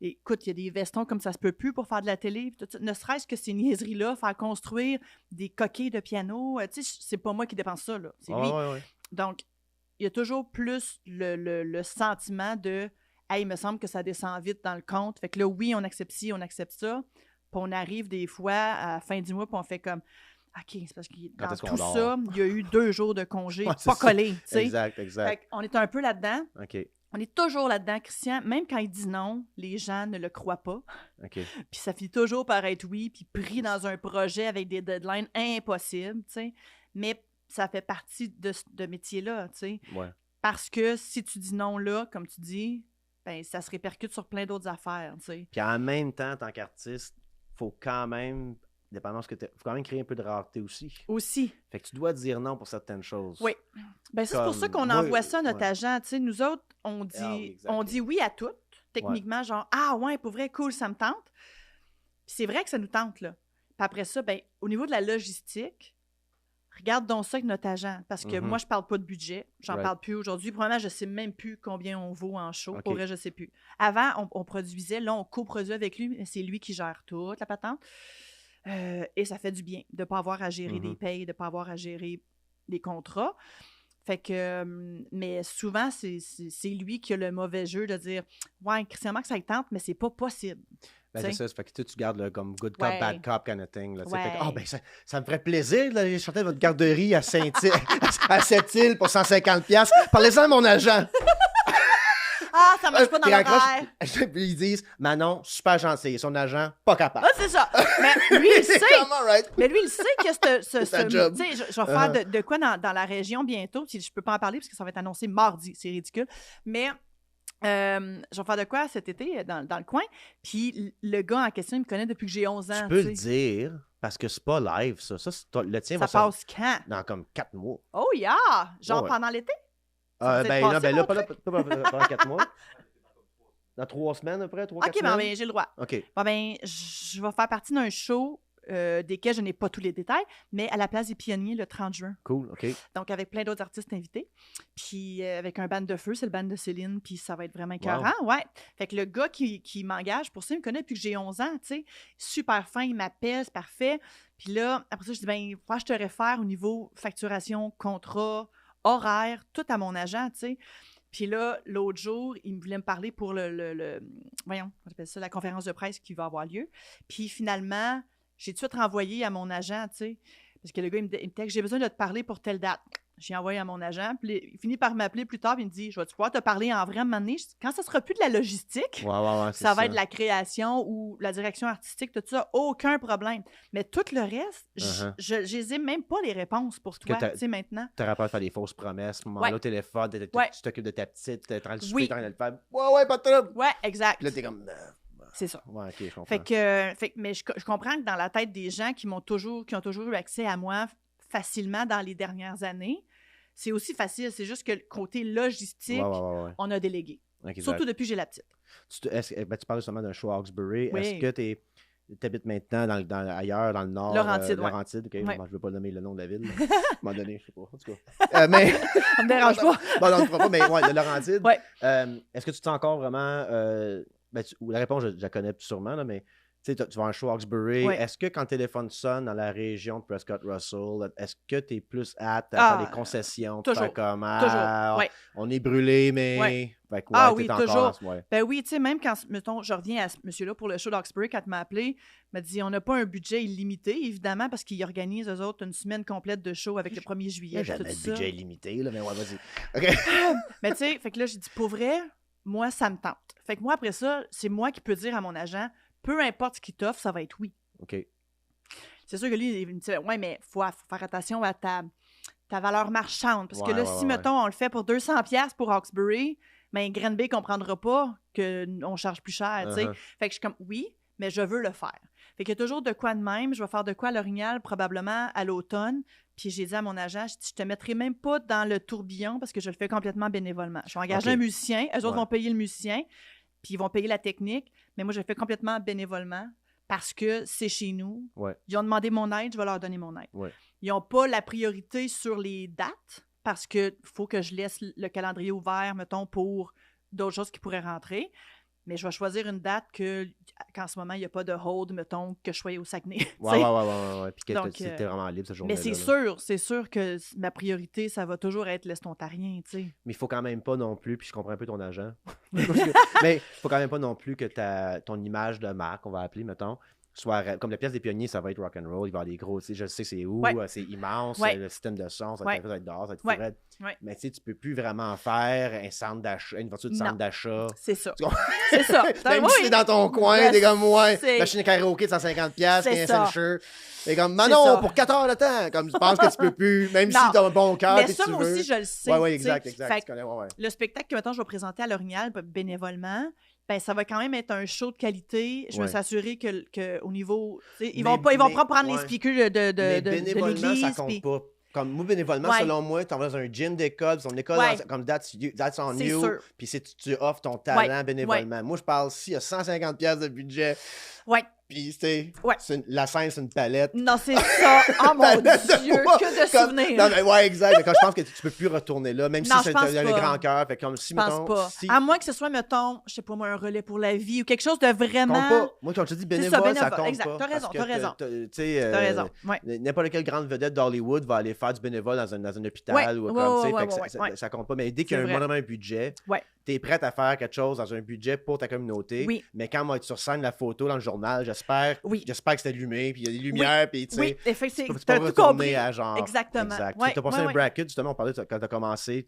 Écoute, il y a des vestons comme ça se peut plus pour faire de la télé. Ne serait-ce que ces niaiseries-là, faire construire des coquilles de piano. C'est pas moi qui dépense ça, là. C'est lui. Donc, il y a toujours plus le sentiment de « Hey, il me semble que ça descend vite dans le compte. » Fait que là, oui, on accepte ci, on accepte ça. Puis on arrive des fois à la fin du mois, puis on fait comme OK, c'est parce que dans tout ça, il y a eu 2 jours de congé pas collés. Exact. Fait on est un peu là-dedans. OK. On est toujours là-dedans, Christian. Même quand il dit non, les gens ne le croient pas. OK. Puis ça finit toujours par être oui, puis pris dans un projet avec des deadlines impossibles, Mais ça fait partie de ce métier-là, Parce que si tu dis non là, comme tu dis, ben ça se répercute sur plein d'autres affaires, Puis en même temps, en tant qu'artiste, faut quand même... Dépendant ce que faut quand même créer un peu de rareté aussi. Fait que tu dois dire non pour certaines choses. Oui. Ben c'est pour ça qu'on envoie ça à notre agent. Nous autres, on dit oui à tout, techniquement, genre, pour vrai, cool, ça me tente. Puis c'est vrai que ça nous tente, là. Puis après ça, ben au niveau de la logistique, regarde donc ça avec notre agent. Parce que moi, je parle pas de budget. J'en parle plus aujourd'hui. Probablement, je sais même plus combien on vaut en show. Pour vrai, je sais plus. Avant, on produisait. Là, on coproduit avec lui. C'est lui qui gère toute la patente. Et ça fait du bien de ne pas avoir à gérer des payes, de ne pas avoir à gérer des contrats. Fait que, mais souvent, c'est lui qui a le mauvais jeu de dire « Ouais, Christian Marc, ça le tente, mais c'est pas possible. » C'est ça, fait que tu gardes comme good cop, bad cop kind of thing. Là, fait que, ça me ferait plaisir d'aller chanter votre garderie à Sept-Îles pour 150$. Parlez-en à mon agent. Ça marche pas dans l'horaire. Ils disent, Manon, super gentil. Son agent, pas capable. C'est ça. Mais lui, il sait. Mais lui, il sait que ce job. Tu sais, je vais faire de quoi dans la région bientôt. Puis je peux pas en parler parce que ça va être annoncé mardi. C'est ridicule. Mais je vais faire de quoi cet été dans le coin. Puis le gars en question, il me connaît depuis que j'ai 11 ans. Tu peux le dire. Parce que c'est pas live, ça. Le tien ça passe quand? Dans comme 4 mois. Oh, yeah! Genre pendant l'été? Là, pas 4 mois. Dans 3 semaines, après, 3-4 semaines. OK, ben, j'ai le droit. OK. Bon, ben, je vais faire partie d'un show desquels je n'ai pas tous les détails, mais à la Place des Pionniers le 30 juin. Cool, OK. Donc, avec plein d'autres artistes invités. Puis, avec un band de feu, c'est le band de Céline, puis ça va être vraiment écœurant. Wow. Ouais. Fait que le gars qui m'engage pour ça, il me connaît depuis que j'ai 11 ans, tu sais. Super fin, il m'appelle, c'est parfait. Puis là, après ça, je dis, ben, faut que je te réfère au niveau facturation, contrat, horaire, tout à mon agent, tu sais. Puis là, l'autre jour, il voulait me parler pour voyons, on appelle ça la conférence de presse qui va avoir lieu. Puis finalement, j'ai tout de suite renvoyé à mon agent, tu sais, parce que le gars, il me dit « J'ai besoin de te parler pour telle date. » J'ai envoyé à mon agent, puis il finit par m'appeler plus tard, puis il me dit « Je vais-tu pouvoir te parler en vrai un moment donné? » Quand ça sera plus de la logistique, ça va être la création ou la direction artistique, tout ça, aucun problème. Mais tout le reste, je n'ai même pas les réponses pour toi, tu sais, maintenant. Tu n'auras pas à faire des fausses promesses, moment-là au téléphone, tu t'occupes de ta petite, tu es en train de souper, tu es en train de le faire. Ouais, pas de trouble. Ouais, exact. Puis là, tu es comme... C'est ça. Ouais, OK, je comprends. Mais je comprends que dans la tête des gens qui ont toujours eu accès à moi facilement dans les dernières années, c'est aussi facile. C'est juste que le côté logistique, on a délégué. Okay, surtout depuis que j'ai la petite. Tu parles justement d'un show à Hawkesbury. Oui. Est-ce que tu habites maintenant ailleurs, dans le nord? Laurentide, Laurentide, OK. Moi, je ne veux pas nommer le nom de la ville. À un moment donné, je ne sais pas. En tout cas. Mais... Ça me dérange pas. Bon, non, je ne pas, mais le Laurentide. Est-ce que tu te sens encore vraiment... la réponse, je la connais sûrement, là, mais tu vas à un show Hawkesbury. Est-ce que quand le téléphone sonne dans la région de Prescott-Russell, est-ce que tu es plus apte à faire des concessions? Toujours. Faire comme, on est brûlé, mais... oui, toujours. Ben oui, tu sais, même quand, mettons, je reviens à ce monsieur-là pour le show d'Hawkesbury, quand il m'a appelé, il m'a dit, on n'a pas un budget illimité, évidemment, parce qu'ils organisent, eux autres, une semaine complète de show avec le 1er juillet. Jamais de budget illimité, là, mais vas-y. OK. Mais tu sais, fait que là, j'ai dit, pour vrai, moi, ça me tente. Fait que moi, après ça, c'est moi qui peux dire à mon agent, peu importe ce qu'il t'offre, ça va être oui. OK. C'est sûr que lui, il me dit, ouais, mais faut faire attention à ta valeur marchande. Parce que là, si, mettons, on le fait pour 200$ pour Hawkesbury, mais Granby ne comprendra pas qu'on charge plus cher, tu sais. Fait que je suis comme, oui, mais je veux le faire. Fait qu'il y a toujours de quoi de même. Je vais faire de quoi à l'Orignal, probablement à l'automne. Puis j'ai dit à mon agent, je te mettrai même pas dans le tourbillon parce que je le fais complètement bénévolement. Je vais engager un musicien, eux autres vont payer le musicien, puis ils vont payer la technique, mais moi, je le fais complètement bénévolement parce que c'est chez nous. Ils ont demandé mon aide, je vais leur donner mon aide. Ils n'ont pas la priorité sur les dates parce qu'il faut que je laisse le calendrier ouvert, mettons, pour d'autres choses qui pourraient rentrer. Mais je vais choisir une date qu'en ce moment, il n'y a pas de hold, mettons, que je sois au Saguenay. Ouais. Puis que tu étais vraiment libre ce jour-là. Mais c'est sûr que ma priorité, ça va toujours être l'Est ontarien, tu sais. Mais il faut quand même pas non plus, puis je comprends un peu ton agent, mais il faut quand même pas non plus que ton image de marque, on va appeler, mettons, soit comme la pièce des pionniers, ça va être rock'n'roll, il va y avoir des gros, tu sais, je sais c'est où, c'est immense, le système de son, ça va être dehors, ça va être fou raide. Mais tu sais, tu peux plus vraiment faire un centre d'achat, une voiture de centre d'achat. C'est ça. C'est ça. Même si c'est dans ton coin, t'es comme, machine à karaoké de 150$, 15 shirt. T'es comme, non, pour 4 heures de temps. Comme, tu penses que tu peux plus, même si t'as un bon cœur. Mais ça, moi aussi, je le sais. Oui, exact. Tu connais, le spectacle que, maintenant, je vais présenter à l'Orignal bénévolement, ben, ça va quand même être un show de qualité. Je vais s'assurer qu'au niveau... Ils vont pas prendre les speakers de l'église. Ça compte pas. Comme moi, bénévolement, selon moi, tu envoies dans un gym d'école, ton école, comme That's on You, puis tu offres ton talent bénévolement. Moi, je parle, s'il y a 150$ de budget, puis la scène, c'est une palette. Non, c'est ça. Oh mon Dieu, que de souvenirs. Non, mais exact. Quand je pense que tu peux plus retourner là, même si tu as le grand cœur. Fait comme si, mettons, pas. À moins que ce soit, mettons, je sais pas moi, un relais pour la vie ou quelque chose de vraiment... Moi, quand je te dis bénévole, ça compte exact. pas. T'as raison. T'as raison. N'importe quelle grande vedette d'Hollywood va aller faire du bénévole dans un hôpital ou comme ça compte pas. Mais dès qu'il y a vraiment un budget, tu es prête à faire quelque chose dans un budget pour ta communauté. Mais quand on va être sur scène, la photo dans le journal, j'espère que c'est allumé, puis il y a des lumières, puis tu sais. Oui, effectivement. Tu peux pas retourner à genre. Exactement. Tu as passé un bracket, justement, on parlait quand tu as commencé.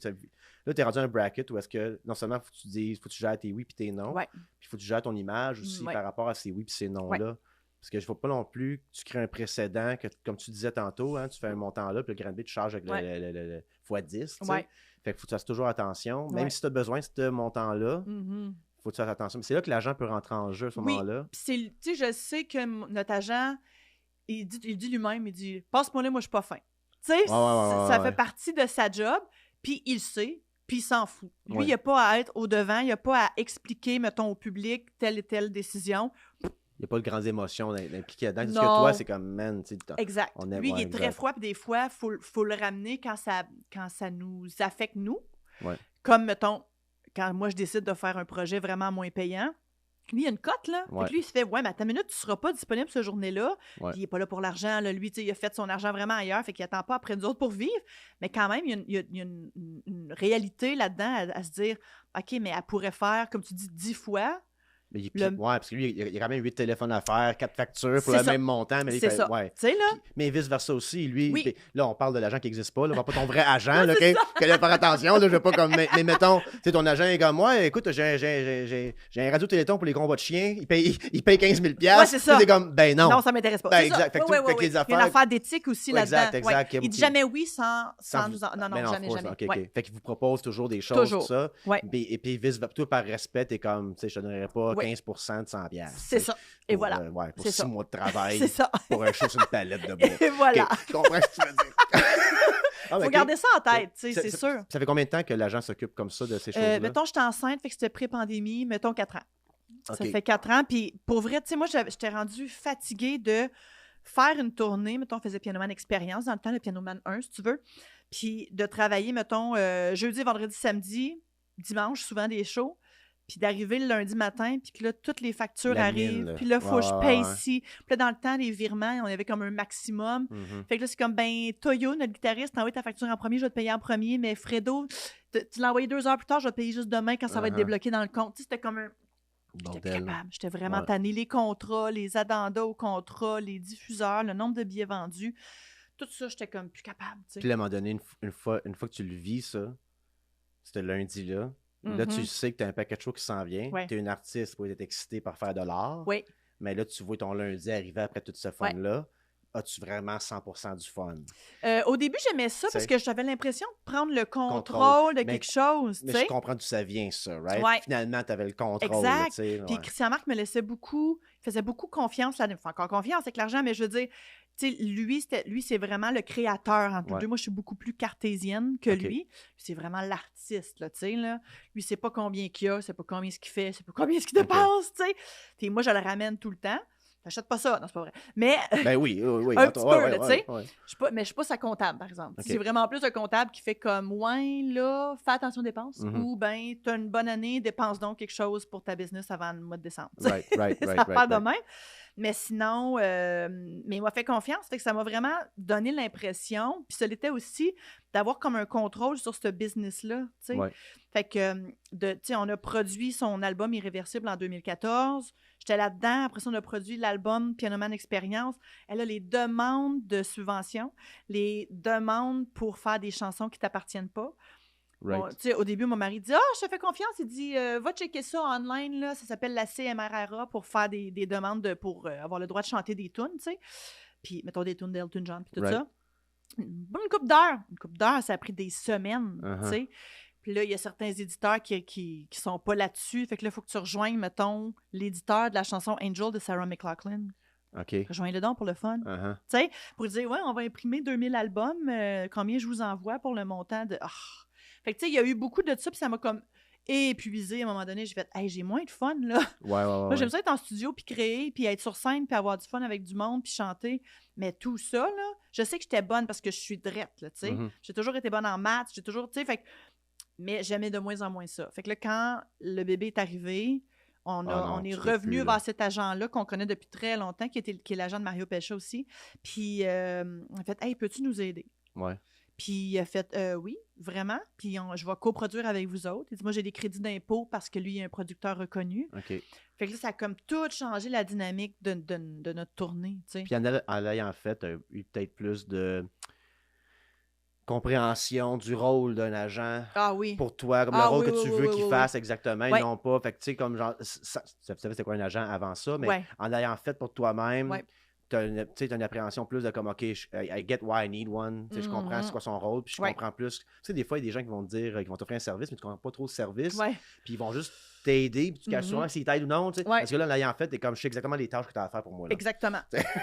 Là, tu es rendu un bracket où est-ce que non seulement faut que tu dises, faut que tu gères tes oui puis tes non, puis il faut que tu gères ton image aussi par rapport à ces oui puis ces non-là. Parce qu'il ne faut pas non plus que tu crées un précédent, que comme tu disais tantôt, tu fais un montant là, puis le Granby, tu charges avec le x10. Fait qu'il faut que tu fasses toujours attention. Même si tu as besoin de ce montant-là, faut que tu fasses attention. Mais c'est là que l'agent peut rentrer en jeu à ce moment-là. Puis tu sais, je sais que notre agent, il dit lui-même, il dit « Passe-moi là, moi je suis pas fin. » Tu sais, ça fait partie de sa job, puis il le sait, puis il s'en fout. Lui, il n'a pas à être au-devant, il n'a pas à expliquer, mettons, au public telle et telle décision. Il n'y a pas de grandes émotions impliquées là-dedans. Parce que toi, c'est comme, man, tu sais... Exact. Lui, il est très froid, puis des fois, il faut le ramener quand ça nous affecte, nous. Comme, mettons, quand moi, je décide de faire un projet vraiment moins payant, lui, il a une cote, là. Puis lui, il se fait, mais à ta minute, tu ne seras pas disponible ce journée-là. Puis il n'est pas là pour l'argent, là. Lui, il a fait son argent vraiment ailleurs, fait qu'il n'attend pas après nous autres pour vivre. Mais quand même, il y a une réalité là-dedans à se dire, OK, mais elle pourrait faire, comme tu dis, 10 fois. Mais parce que lui, il y a quand même 8 téléphones à faire, 4 factures pour le même montant. Mais c'est ça. Tu sais, là. Mais vice-versa aussi. Lui, là, on parle de l'agent qui n'existe pas. Là, on va pas ton vrai agent. Là, qu'il va faire attention. Là, je veux pas comme. Mais mettons, tu sais, ton agent est comme moi. Écoute, j'ai un radio-téléthon pour les combats de chiens. Il paye 15 000$. Ouais, c'est ça. T'es comme, ben non. Non, ça m'intéresse pas. Ben, exact. Fait que les affaires. Il y a une affaire d'éthique aussi là-dedans. Exact. Il dit jamais oui sans nous en. Non, jamais. Fait qu'il vous propose toujours des choses, tout ça. Et puis, vice-versa. Toi, par respect, t'es comme, tu sais, je te donnerais pas 15% de 100$. C'est ça. Et voilà. Pour 6 mois de travail. C'est ça. Pour un show sur une palette de bois. Et voilà. Je comprends ce que tu veux dire. Faut garder ça en tête, tu sais, c'est sûr. Ça fait combien de temps que l'agent s'occupe comme ça de ces choses-là? Mettons, j'étais enceinte, fait que c'était pré-pandémie, mettons 4 ans. Ça fait 4 ans. Puis pour vrai, tu sais, moi, j'étais rendue fatiguée de faire une tournée. Mettons, on faisait Pianoman Expérience dans le temps, le Pianoman 1, si tu veux. Puis de travailler, mettons, jeudi, vendredi, samedi, dimanche, souvent des shows. puis d'arriver le lundi matin, puis que là, toutes les factures arrivent, puis là, il faut que je paye ici. Puis là, dans le temps, les virements, on avait comme un maximum. Fait que là, c'est comme, ben, Toyo, notre guitariste, t'envoies ta facture en premier, je vais te payer en premier, mais Fredo, tu l'as envoyé 2 heures plus tard, je vais te payer juste demain quand ça va être débloqué dans le compte. Tu sais, c'était comme un... J'étais plus capable. J'étais vraiment tannée. Les contrats, les addendas aux contrats, les diffuseurs, le nombre de billets vendus, tout ça, j'étais comme plus capable. Tu sais. Puis à un moment donné, une fois que tu le vis, ça, c'était lundi-là. Là, tu sais que tu as un paquet de choses qui s'en vient. Tu es une artiste pour être excitée par faire de l'art. Oui. Mais là, tu vois ton lundi arriver après tout ce fun-là. As-tu vraiment 100% du fun? Au début, j'aimais ça parce que j'avais l'impression de prendre le contrôle de quelque chose. Mais je comprends d'où ça vient, ça, right? Finalement, tu avais le contrôle. Exact. Puis Christian Marc me laissait beaucoup, il faisait beaucoup confiance là-dedans. Il fait encore confiance avec l'argent, mais je veux dire, tu sais, lui, c'est vraiment le créateur entre les deux. Moi, je suis beaucoup plus cartésienne que lui. C'est vraiment l'artiste, là, tu sais, là. Lui, c'est pas combien qu'il y a, c'est pas combien ce qu'il fait, c'est pas combien ce qu'il dépense, tu sais. Puis moi, je le ramène tout le temps. T'achètes pas ça, non, c'est pas vrai. Mais. Ben oui. Un petit peu, tu sais. Mais je suis pas sa comptable, par exemple. C'est vraiment plus un comptable qui fait comme, ouais, là, fais attention aux dépenses. Ou, ben, t'as une bonne année, dépense donc quelque chose pour ta business avant le mois de décembre. Ça part de même. Mais sinon, mais il m'a fait confiance. Fait que ça m'a vraiment donné l'impression, puis ça l'était aussi, d'avoir comme un contrôle sur ce business-là. Fait que, tu sais, on a produit son album Irréversible en 2014. J'étais là-dedans. Après ça, on a produit l'album Piano Man Experience. Elle a les demandes de subventions, les demandes pour faire des chansons qui ne t'appartiennent pas. Bon, au début, mon mari dit « Ah, je te fais confiance. » Il dit « Va checker ça online. Là. Ça s'appelle la CMRRA pour faire des demandes pour avoir le droit de chanter des tunes. » Puis, mettons des tunes d'Elton John puis tout ça. Une couple d'heures. Une couple d'heures, ça a pris des semaines. Puis là, il y a certains éditeurs qui sont pas là-dessus. Fait que là, il faut que tu rejoignes, mettons, l'éditeur de la chanson Angel de Sarah McLachlan. Rejoins-le donc pour le fun. Tu sais, pour dire « Ouais, on va imprimer 2000 albums. Combien je vous envoie pour le montant de... » Fait que, tu sais, il y a eu beaucoup de ça, puis ça m'a comme épuisé à un moment donné. J'ai fait, hey, j'ai moins de fun, là. Moi, j'aime ça être en studio, puis créer, puis être sur scène, puis avoir du fun avec du monde, puis chanter. Mais tout ça, là, je sais que j'étais bonne parce que je suis drette, là, tu sais. J'ai toujours été bonne en maths, j'ai toujours, tu sais, fait que... Mais j'aimais de moins en moins ça. Fait que là, quand le bébé est arrivé, on est revenu vers cet agent-là qu'on connaît depuis très longtemps, qui est l'agent de Mario Pesha aussi. Puis, on a fait, hey, peux-tu nous aider? Puis il a fait oui, vraiment. Puis je vais coproduire avec vous autres. Il dit moi, j'ai des crédits d'impôt parce que lui, il est un producteur reconnu. Fait que là, ça a comme tout changé la dynamique de notre tournée. T'sais. Puis en ayant fait, eu peut-être plus de compréhension du rôle d'un agent pour toi, comme le rôle que tu veux qu'il fasse exactement, et non pas. Fait que tu sais, comme genre, tu savais c'était quoi un agent avant ça, mais en ayant fait pour toi-même. Tu as une appréhension plus de comme, OK, I get why I need one. Je comprends c'est quoi son rôle, puis je comprends plus. Tu sais, des fois, il y a des gens qui vont te dire, qui vont t'offrir un service, mais tu comprends pas trop le service. Puis ils vont juste t'aider, puis tu caches souvent s'ils t'aident ou non. Parce que là, l'ayant fait, t'es comme, je sais exactement les tâches que tu as à faire pour moi. Là. Exactement.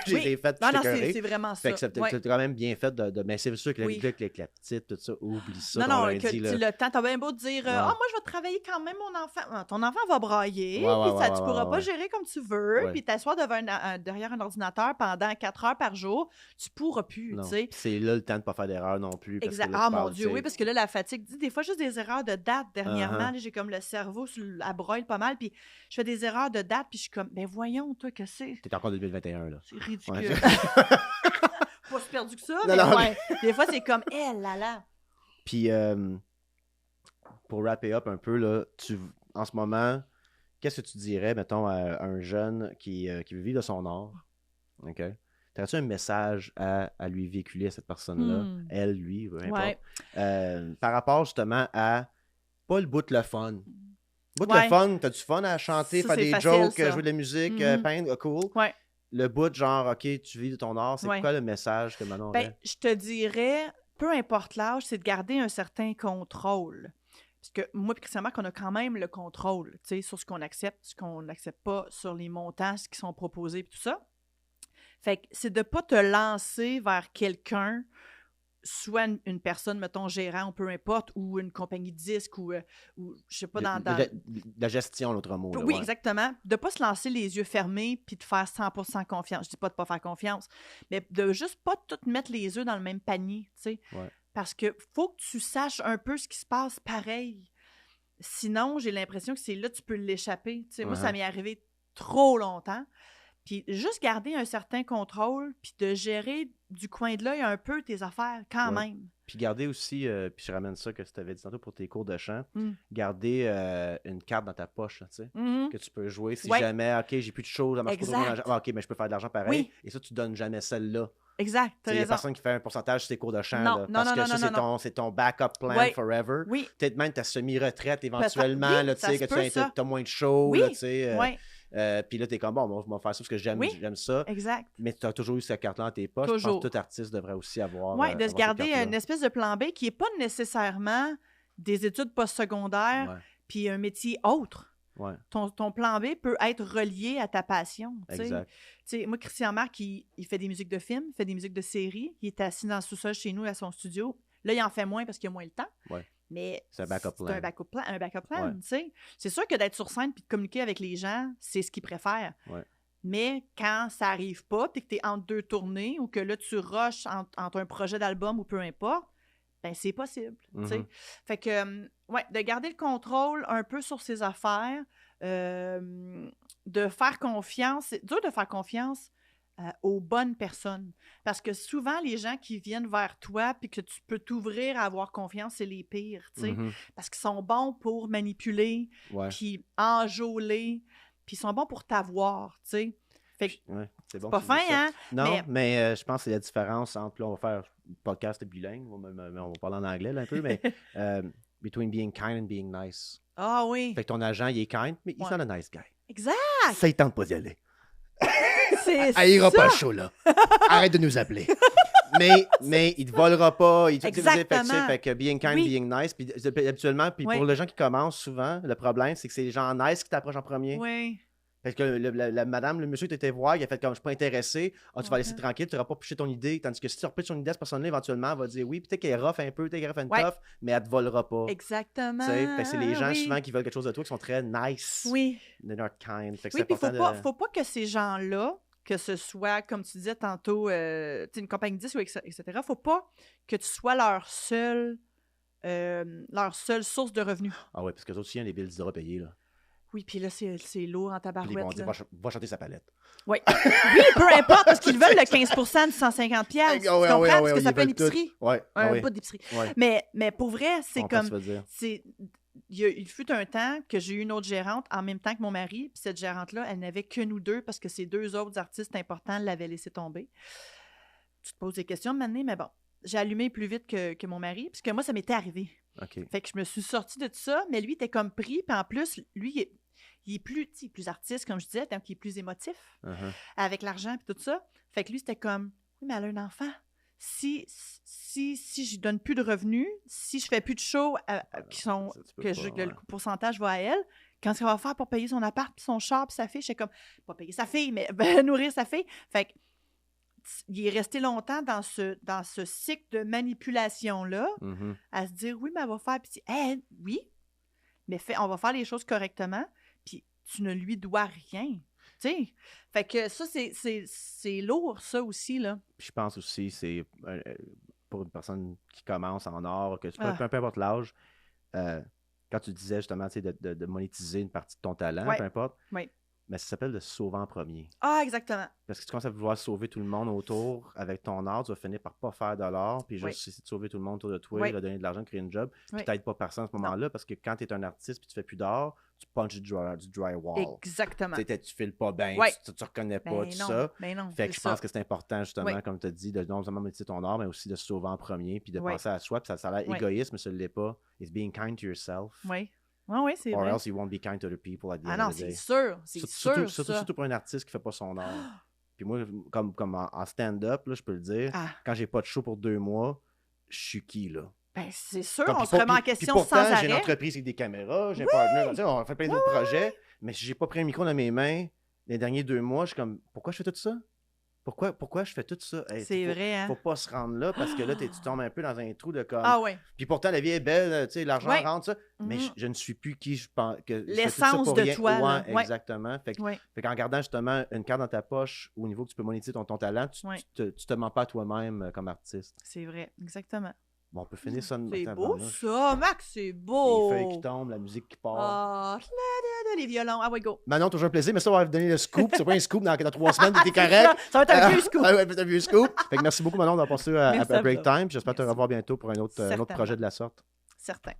Je les ai faites, non, c'est vraiment ça. Fait que c'est quand même bien fait mais c'est sûr que la petite, tout ça, oublie ça. Non, que le temps, t'as bien beau te dire, moi, je vais travailler quand même, mon enfant. Ton enfant va brailler, puis tu pourras pas gérer comme tu veux, puis t'asseoir derrière un ordinateur pendant 4 heures par jour, tu pourras plus, tu sais. C'est là le temps de pas faire d'erreur non plus. Exact. Mon Dieu, oui, parce que là, la fatigue, des fois, juste des erreurs de date dernièrement, j'ai comme le cerveau à broil pas mal, puis je fais des erreurs de date, puis je suis comme, ben voyons, toi, que c'est. T'es encore en 2021, là. C'est ridicule. Pas si perdu que ça, mais des fois, c'est comme, là. Puis, pour wrapper up un peu, là, en ce moment, qu'est-ce que tu dirais, mettons, à un jeune qui veut vivre de son art? OK? T'aurais-tu un message à lui véhiculer à cette personne-là? Elle, lui, peu importe. Par rapport justement à pas le bout de le fun. Le bout de le fun, t'as du fun à chanter, faire des jokes, jouer de la musique, peindre, cool. Le bout, genre, OK, tu vis de ton art, c'est quoi le message que Manon aurait? Je te dirais, peu importe l'âge, c'est de garder un certain contrôle. Parce que moi et Christian Marc, on a quand même le contrôle, tu sais, sur ce qu'on accepte, ce qu'on n'accepte pas, sur les montants, ce qui sont proposés et tout ça. Fait que c'est de ne pas te lancer vers quelqu'un, soit une personne, mettons, gérant, ou peu importe, ou une compagnie de disques, ou je sais pas, la gestion, l'autre mot. Là, oui, exactement. De ne pas se lancer les yeux fermés puis de faire 100% confiance. Je dis pas de ne pas faire confiance, mais de juste pas tout mettre les œufs dans le même panier, tu sais. Parce que faut que tu saches un peu ce qui se passe pareil. Sinon, j'ai l'impression que c'est là que tu peux l'échapper. Tu sais, moi, ça m'est arrivé trop longtemps. Puis juste garder un certain contrôle, puis de gérer du coin de l'œil un peu tes affaires quand même. Puis garder aussi, puis je ramène ça que tu avais dit tantôt pour tes cours de chant, garder une carte dans ta poche, tu sais, que tu peux jouer si jamais, OK, j'ai plus de choses, ça marche pas trop bien, OK, mais je peux faire de l'argent pareil. Et ça, tu donnes jamais celle-là. Exact. Il y a personne qui fait un pourcentage sur tes cours de chant. Non, parce que ça, c'est ton backup plan forever. Peut-être même ta semi-retraite éventuellement, tu sais, que tu as moins de shows, tu sais. Puis là, t'es comme, bon, moi, je vais faire ça parce que j'aime ça. Exact. Mais tu as toujours eu cette carte-là dans tes poches. Je pense que tout artiste devrait aussi avoir. Oui, de se garder une espèce de plan B qui n'est pas nécessairement des études postsecondaires puis un métier autre. Ouais. Ton plan B peut être relié à ta passion. Exact. Moi, Christian Marc, il fait des musiques de films, il fait des musiques de séries. Il est assis dans le sous-sol chez nous à son studio. Là, il en fait moins parce qu'il a moins le temps. Ouais. Mais c'est un backup plan. Un backup plan, tu sais. C'est sûr que d'être sur scène puis de communiquer avec les gens, c'est ce qu'ils préfèrent. Ouais. Mais quand ça arrive pas, puis que tu es entre deux tournées ou que là, tu rushes entre un projet d'album ou peu importe, ben c'est possible, tu sais. Fait que, de garder le contrôle un peu sur ses affaires, de faire confiance. C'est dur de faire confiance aux bonnes personnes. Parce que souvent, les gens qui viennent vers toi puis que tu peux t'ouvrir à avoir confiance, c'est les pires, tu sais. Parce qu'ils sont bons pour manipuler, puis enjôler, puis ils sont bons pour t'avoir, tu sais. Fait que c'est bon, pas fin, hein? Non, mais je pense que c'est la différence entre, là, on va faire un podcast bilingue, on va parler en anglais là, un peu, mais between being kind and being nice. Ah oui. Fait que ton agent, il est kind, mais he's not a nice guy. Exact! Ça, il tente pas d'y aller. Elle ira pas chaud, là. Arrête de nous appeler. mais il te volera pas. Exactement. Fait que being kind, being nice. Puis habituellement, pour les gens qui commencent souvent, le problème, c'est que c'est les gens nice qui t'approchent en premier. Oui. Parce que le monsieur t'était voir, il a fait comme je suis pas intéressé, tu vas laisser tranquille, tu n'auras pas piché ton idée. Tandis que si tu repêches ton idée, cette personne-là, éventuellement, elle va dire oui, peut-être qu'elle est rough un peu, peut-être qu'elle est rough and tough, mais elle te volera pas. Exactement. Fait que c'est les gens souvent qui veulent quelque chose de toi qui sont très nice. Oui. They're not kind. Fait que oui, puis faut pas que ces gens-là, que ce soit, comme tu disais tantôt, une compagnie 10 ou etc., faut pas que tu sois leur seule source de revenus. Ah ouais, parce que les autres aussi, les billes d'Europe payées, là. Oui, puis là, c'est lourd en tabarouette. Puis ils vont dire, va chanter sa palette. Oui. Oui, peu importe, parce qu'ils veulent le 15% de 150$. Tu comprends? Parce que ça fait une épicerie. Oui. Pas d'épicerie. Ouais. Mais pour vrai, c'est comme... Il fut un temps que j'ai eu une autre gérante en même temps que mon mari, puis cette gérante-là, elle n'avait que nous deux parce que ces deux autres artistes importants l'avaient laissé tomber. Tu te poses des questions maintenant, mais bon, j'ai allumé plus vite que mon mari, puisque moi, ça m'était arrivé. Okay. Fait que je me suis sortie de tout ça, mais lui, il était comme pris, puis en plus, lui, il est plus artiste, comme je disais, donc il est plus émotif avec l'argent et tout ça. Fait que lui, c'était comme, oui, mais elle a un enfant. Si je lui donne plus de revenus, si je fais plus de shows le pourcentage va à elle, qu'est-ce qu'elle va faire pour payer son appart, puis son char, puis sa fille? Je sais comme, pas payer sa fille, mais nourrir sa fille. Fait que il est resté longtemps dans ce cycle de manipulation-là, à se dire, oui, mais elle va faire, puis oui, mais on va faire les choses correctement, puis tu ne lui dois rien. Tu sais, fait que ça, c'est lourd, ça aussi, là. Puis je pense aussi, c'est pour une personne qui commence en art, que peu importe l'âge, quand tu disais justement, tu sais, de monétiser une partie de ton talent, peu importe, mais ça s'appelle de se sauver en premier. Ah, exactement. Parce que tu commences à vouloir sauver tout le monde autour avec ton art, tu vas finir par pas faire de l'art, puis juste essayer de sauver tout le monde autour de toi, de donner de l'argent, créer une job, puis t'aides pas personne à ce moment-là, parce que quand tu es un artiste puis tu fais plus d'art, tu punches du drywall. Exactement. Tu files pas bien, tu reconnais pas tout ça. Non, fait que je pense que c'est important, justement, comme tu as dit, de non seulement monétiser ton art, mais aussi de se sauver en premier, puis de penser à soi, puis ça a l'air égoïste, mais ça ne l'est pas. It's being kind to yourself. Oui, c'est vrai. Or else you won't be kind to other people at the end of the day. C'est sûr. Surtout pour un artiste qui fait pas son art. Puis moi, comme en stand-up, là, je peux le dire, quand j'ai pas de show pour 2 mois, je suis qui, là? Ben, c'est sûr, on se remet en question sans arrêt. J'ai une entreprise avec des caméras, j'ai un partner, on fait plein d'autres projets, mais si j'ai pas pris un micro dans mes mains les derniers 2 mois, je suis comme, pourquoi je fais tout ça? Pourquoi je fais tout ça? C'est vrai, hein? Faut pas se rendre là parce que là, tu tombes un peu dans un trou de comme. Ah oui. Puis pourtant, la vie est belle, tu sais, l'argent rentre, ça. Mais je ne suis plus qui je pense. L'essence de toi. Ouais, exactement. Fait qu'en gardant justement une carte dans ta poche au niveau que tu peux monétiser ton talent, tu te mens pas à toi-même comme artiste. C'est vrai, exactement. Bon, on peut finir ça. C'est beau, ça, Max, c'est beau. Les feuilles qui tombent, la musique qui part. Ah, les violons. Ah, ouais, go. Manon, toujours un plaisir. Mais ça, on va vous donner le scoop. C'est pas un scoop dans 3 semaines, t'es correct. Ça va être un vieux scoop. Ça va être un vieux scoop. Fait que merci beaucoup, Manon, d'avoir passé à Break Time. J'espère te revoir bientôt pour un autre projet de la sorte. Certain.